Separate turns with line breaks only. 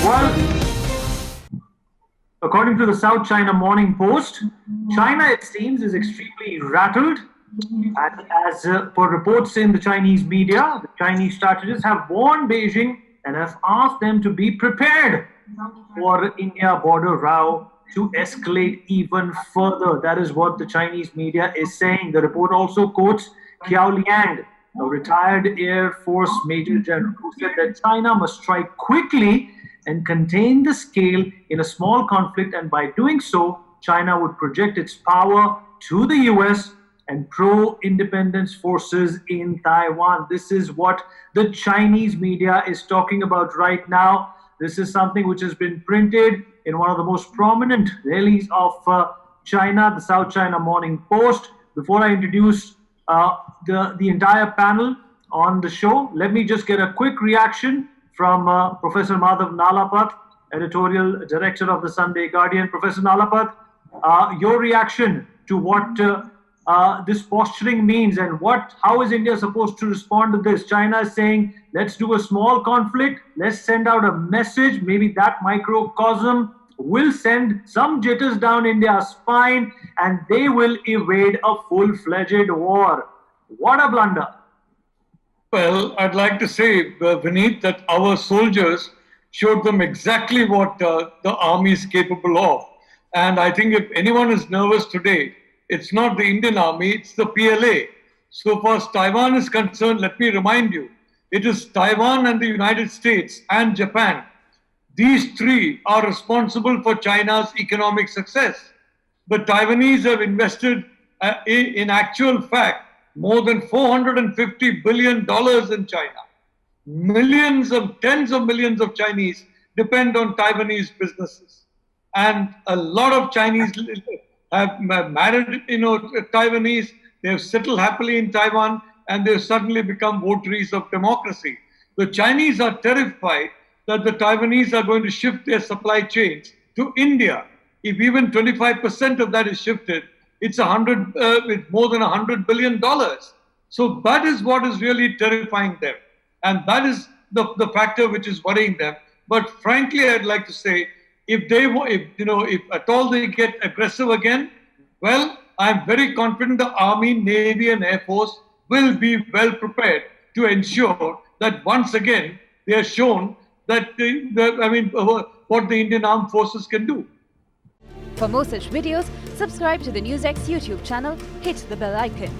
Well, according to the South China Morning Post, China, it seems, is extremely rattled. And as per reports in the Chinese media, the Chinese strategists have warned Beijing and have asked them to be prepared for India border row to escalate even further. That is what the Chinese media is saying. The report also quotes Qiao Liang, a retired Air Force Major General, who said that China must strike quickly and contain the scale in a small conflict, and by doing so, China would project its power to the US and pro-independence forces in Taiwan. This is what the Chinese media is talking about right now. This is something which has been printed in one of the most prominent dailies of China, the South China Morning Post. Before I introduce the entire panel on the show, let me just get a quick reaction from Professor Madhav Nalapat, editorial director of the Sunday Guardian. Professor Nalapat, your reaction to what this posturing means, and how is India supposed to respond to this? China is saying, let's do a small conflict, let's send out a message, maybe that microcosm will send some jitters down India's spine, and they will evade a full-fledged war. What a blunder.
Well, I'd like to say, Vineet, that our soldiers showed them exactly what the army is capable of. And I think if anyone is nervous today, it's not the Indian army, it's the PLA. So far as Taiwan is concerned, let me remind you, it is Taiwan and the United States and Japan. These three are responsible for China's economic success. The Taiwanese have invested, in actual fact, more than $450 billion in China. Tens of millions of Chinese depend on Taiwanese businesses. And a lot of Chinese have married, Taiwanese. They have settled happily in Taiwan, and they've suddenly become votaries of democracy. The Chinese are terrified that the Taiwanese are going to shift their supply chains to India. If even 25% of that is shifted, it's more than $100 billion. So that is what is really terrifying them. And that is the factor which is worrying them. But frankly, I'd like to say, if at all they get aggressive again, well, I'm very confident the Army, Navy, and Air Force will be well prepared to ensure that once again they are shown that what the Indian Armed Forces can do.
For more such videos, subscribe to the NewsX YouTube channel, hit the bell icon.